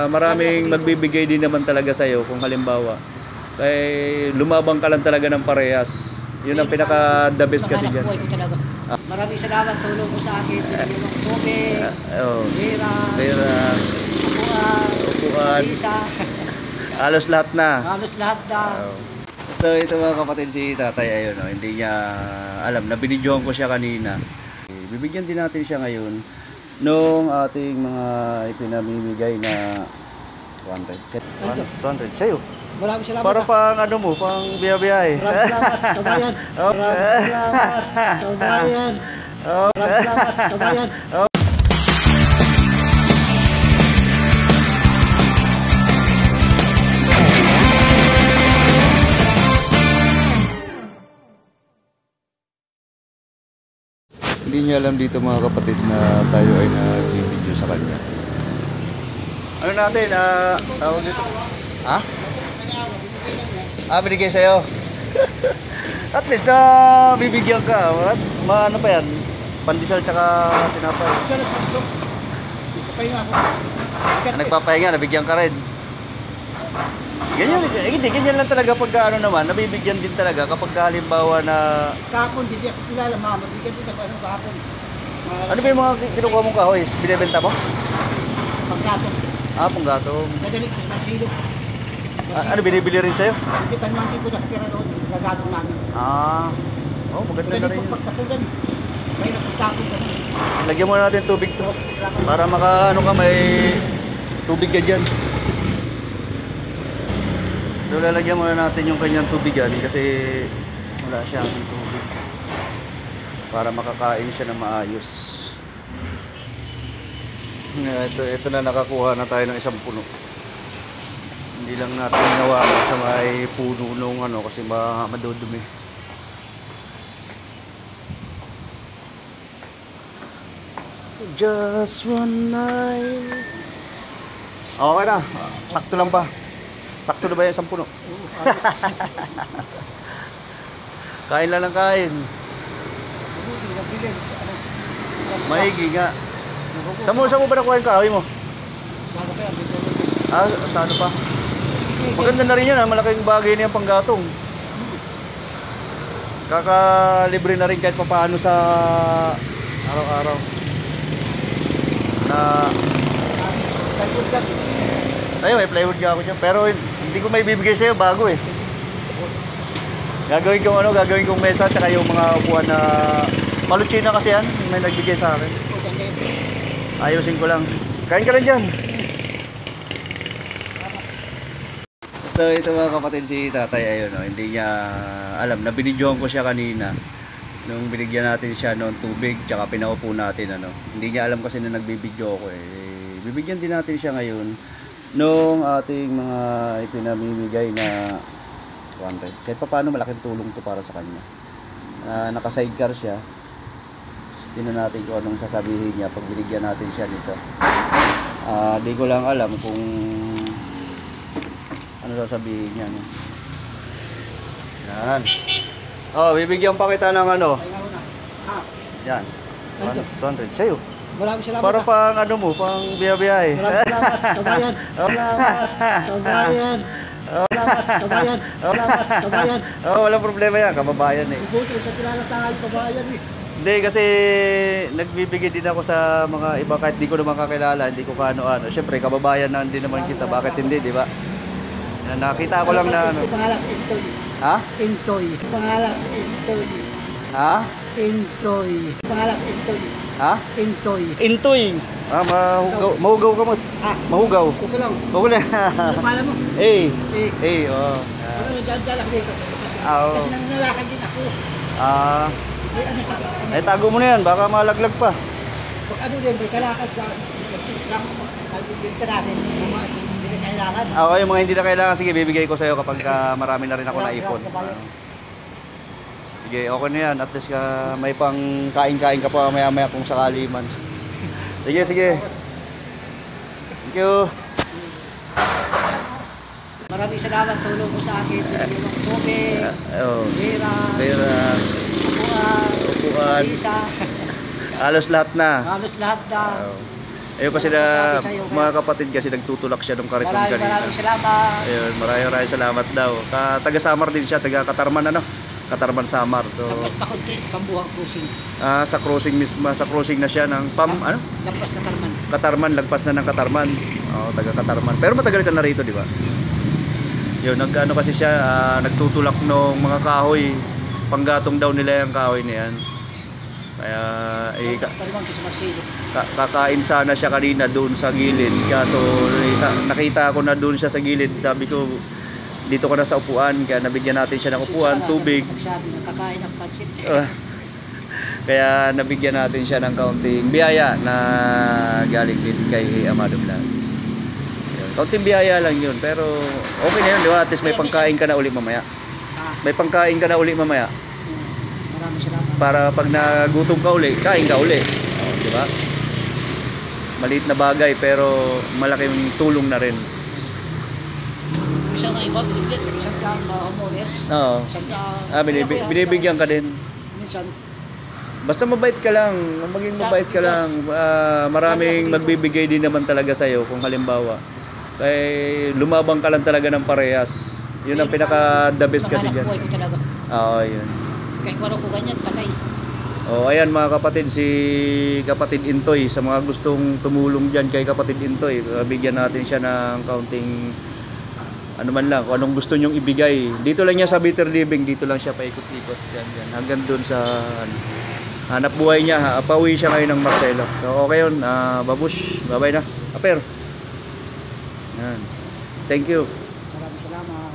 Maraming magbibigay din naman talaga sa'yo kung halimbawa kay lumabang ka lang talaga ng parehas. Yun ang pinaka the best kasi dyan. Maraming salamat, tulong mo sa akin. Binigyan mo ng tubig, pera, upuan, halos lahat na. halos lahat na. Ito mga kapatid, si tatay ayun, hindi niya alam na binidyohan ko siya kanina. Bibigyan din natin siya ngayon nung ating mga ipinamimigay na 200 sa'yo. Maraming salamat. Para pang ano mo, pang biyabiyahe. Maraming salamat, kabayan. Maraming salamat, kabayan. Maraming salamat, kabayan. Hindi niya alam dito mga kapatid na tayo ay nag-video sa kanya. Ano natin, tawag dito? Ha? Binigay sa'yo. At least na bibigyan ka. Ano pa yan? Pandesal tsaka tinapay. Nagpapahinga, nabigyan ka rin. Ganyan, hindi, ganyan lang talaga pagka ano naman, nabibigyan din talaga kapag halimbawa na... Kahapon, hindi ako kilala, mama. Bigyan din ako kahapon. Ano ba yung mga kinukuha mong kahoy? Binibenta mo? Panggatong. Panggatong. Nagalit ko sa Masilo. Ano, binibili rin sa'yo? Hindi, panmangki ko nakatira doon. Gagatong namin. Maganda na rin yun. Pagtapulan. May napagtapon ka rin. Lagyan mo natin tubig to. Para maka, ano ka, may tubig ka dyan. So lalagyan muna natin yung kanyang tubigan kasi wala siyang tubig para makakain siya ng maayos. Ito na, nakakuha na tayo ng isang puno. Hindi lang natin ginawa sa may puno nung ano kasi madudumi. Just one night. Okay na, sakto lang ba? Sakto na ba yung 10 puno? Kain lang ng kain. Maigi nga. Saan mo ba nakuha yung kahoy mo? Sa ano pa? Maganda na rin yan, malaking bagay na yung panggatong. Kakalibre na rin kahit papaano sa araw-araw. Ayun, may plywood ka ako dyan. Pero hindi ko may bibigay sa'yo, bago eh. Gagawin kong mesa tsaka yung mga upuan na palutsina kasi yan. May nagbigay sa akin. Ayusin ko lang. Kain ka lang dyan. Ito mga kapatid, si tatay ayun, hindi niya alam na binidyohan ko siya kanina. Nung binigyan natin siya ng tubig tsaka pinaupo natin. Hindi niya alam kasi na nagbibidyo ako eh. Bibigyan din natin siya ngayon nung ating mga ipinamimigay na 200. Kahit pa paano malaking tulong to para sa kanya. Naka-sidecar siya. Tingnan natin kung anong sasabihin niya pag binigyan natin siya nito. Di ko lang alam kung ano sasabihin niya. Yan. Bibigyan pa kita ng ano. Yan. 200 sa'yo. Maraming salamat. Para pang ano mo, pang biyabiyahe. Maraming salamat, kabayan. Salamat, kabayan. Salamat, kabayan. Salamat, kabayan. Walang problema yan, kababayan eh. Buti sa kilala tayo, kabayan eh. Hindi, kasi nagbibigay din ako sa mga iba kahit di ko naman kakilala, hindi ko kaano-ano. Siyempre, kababayan na din naman kita, bakit hindi, di ba? Nakita ko lang na ano. Pangalan, Intoy. Ha? Intoy. Pangalan, Intoy. Ha? Intoy. Pangalan, Intoy. Ha? Intoy. Intoy. Mahugaw ka mo. Mahugaw. Okay lang. Okay lang. Pangalan mo? Wala mo dyan dito. Kasi nangangalakad din ako. May ano sa... tago mo na yan, baka malaglag pa. Pag ano din, may kalakad ka. Nag-discraft mo. Yung ka natin. Hindi na kailangan. Yung mga hindi na kailangan, sige, bibigay ko sa'yo kapag marami na rin ako naipon. Sige, okay na yan. At least may pang kain-kain ka pa maya-maya kung sakali man. Sige. Thank you. Maraming salamat, tulong mo sa akin. Binigyan mo ng tubig, pera, upuan, halos lahat na. halos lahat na. Ayun kasi Wala na, akong masabi sa'yo, mga kapatid kasi nagtutulak siya ng kariton kanina. Maraming salamat. Ayun, maraming salamat daw. Taga Samar din siya, taga Katarman ano? Katarman Samar. So Lampas pa konti, pambuhang cruising. sa cruising mismo, sa cruising na siya ng ano? Lampas Katarman. Katarman, lagpas na ng Katarman. Oo, taga Katarman. Pero matagal ka na rito, di ba? Yun, nag-ano kasi siya, nagtutulak ng mga kahoy. Panggatong daw nila yung kahoy na yan. Kaya Palimang sa Marcelo. kakain sana siya kanina doon sa gilid. Kaso nakita ko na doon siya sa gilid. Sabi ko, dito ka na sa upuan. Kaya nabigyan natin siya ng upuan, tubig. Sabi na kakain ng pansit. Kaya nabigyan natin siya ng kaunting biyaya na galing din kay Amado Vlogs. Kaunting biyaya lang yun. Pero okay na yun, di ba? At least may pangkain ka na uli mamaya. May pangkain ka na uli mamaya. Maraming salamat. Para pag nagutom ka uli, kain ka uli. Di ba? Maliit na bagay pero malaking tulong na rin. Isang iba, isang kang homeowners. Oo. Isang kang... Binibigyan ka din. Minsan, Basta mabait ka lang, maging mabait ka lang. Maraming magbibigay din naman talaga sa'yo kung halimbawa. Kaya lumabang ka lang talaga ng parehas. Yun ang pinaka the best kasi dyan. buhay ko talaga. Oo, yun. Kahit wala ko ganyan, patay. O ayan mga kapatid, si Kapatid Intoy, sa mga gustong tumulong dyan kay Kapatid Intoy, bigyan natin siya ng kaunting ano man lang, kung anong gusto nyong ibigay. Dito lang niya sa Bitter Living, dito lang siya paikot-ikot yan, hanggang dun sa hanap buhay niya. Pauwi siya ngayon ng Marcelo. So okay yun, babush, bye bye na. Aper. Yan. Thank you. Maraming salamat.